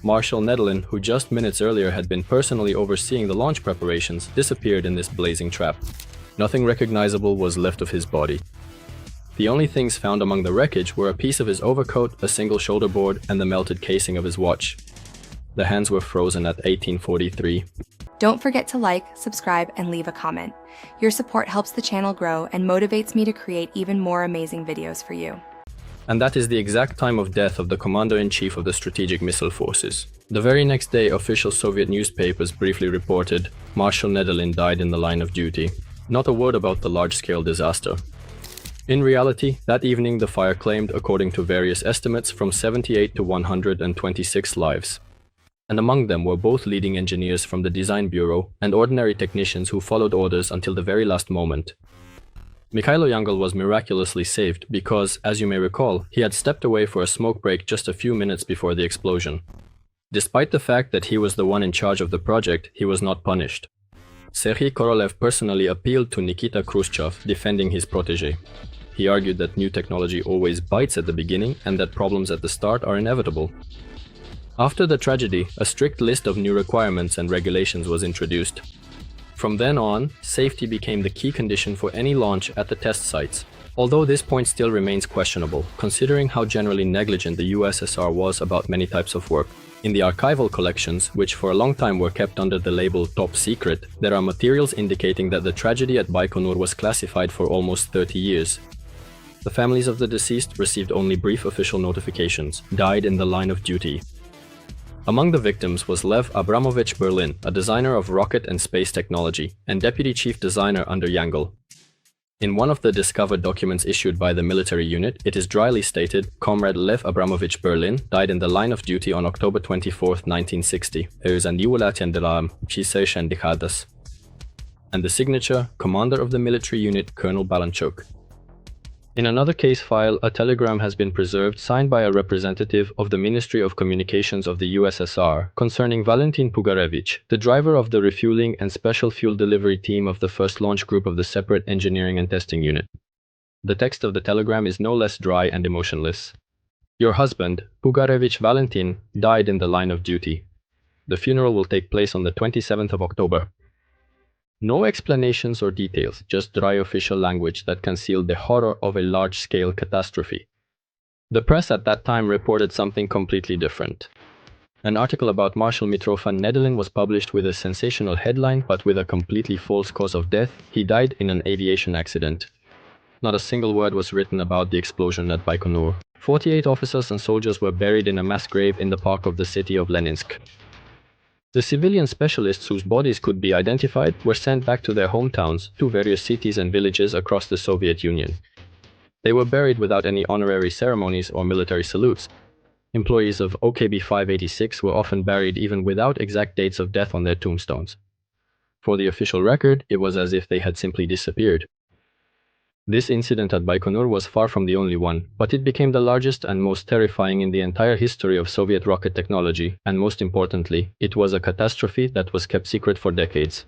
Marshal Nedelin, who just minutes earlier had been personally overseeing the launch preparations, disappeared in this blazing trap. Nothing recognizable was left of his body. The only things found among the wreckage were a piece of his overcoat, a single shoulder board, and the melted casing of his watch. The hands were frozen at 1843. Don't forget to like, subscribe, and leave a comment. Your support helps the channel grow and motivates me to create even more amazing videos for you. And that is the exact time of death of the Commander-in-Chief of the Strategic Missile Forces. The very next day, official Soviet newspapers briefly reported Marshal Nedelin died in the line of duty. Not a word about the large-scale disaster. In reality, that evening the fire claimed, according to various estimates, from 78 to 126 lives. And among them were both leading engineers from the design bureau and ordinary technicians who followed orders until the very last moment. Mikhailo Yangel was miraculously saved because, as you may recall, he had stepped away for a smoke break just a few minutes before the explosion. Despite the fact that he was the one in charge of the project, he was not punished. Serhiy Korolev personally appealed to Nikita Khrushchev, defending his protégé. He argued that new technology always bites at the beginning and that problems at the start are inevitable. After the tragedy, a strict list of new requirements and regulations was introduced. From then on, safety became the key condition for any launch at the test sites, although this point still remains questionable, considering how generally negligent the USSR was about many types of work. In the archival collections, which for a long time were kept under the label Top Secret, there are materials indicating that the tragedy at Baikonur was classified for almost 30 years. The families of the deceased received only brief official notifications, died in the line of duty. Among the victims was Lev Abramovich Berlin, a designer of rocket and space technology, and deputy chief designer under Yangel. In one of the discovered documents issued by the military unit, it is dryly stated, Comrade Lev Abramovich Berlin died in the line of duty on October 24, 1960, and the signature, Commander of the military unit, Colonel Balanchuk. In another case file, a telegram has been preserved signed by a representative of the Ministry of Communications of the USSR concerning Valentin Pugarevich, the driver of the refueling and special fuel delivery team of the first launch group of the separate engineering and testing unit. The text of the telegram is no less dry and emotionless. Your husband, Pugarevich Valentin, died in the line of duty. The funeral will take place on the 27th of October. No explanations or details, just dry official language that concealed the horror of a large-scale catastrophe. The press at that time reported something completely different. An article about Marshal Mitrofan Nedelin was published with a sensational headline but with a completely false cause of death. He died in an aviation accident. Not a single word was written about the explosion at Baikonur. 48 officers and soldiers were buried in a mass grave in the park of the city of Leninsk. The civilian specialists whose bodies could be identified were sent back to their hometowns, to various cities and villages across the Soviet Union. They were buried without any honorary ceremonies or military salutes. Employees of OKB 586 were often buried even without exact dates of death on their tombstones. For the official record, it was as if they had simply disappeared. This incident at Baikonur was far from the only one, but it became the largest and most terrifying in the entire history of Soviet rocket technology, and most importantly, it was a catastrophe that was kept secret for decades.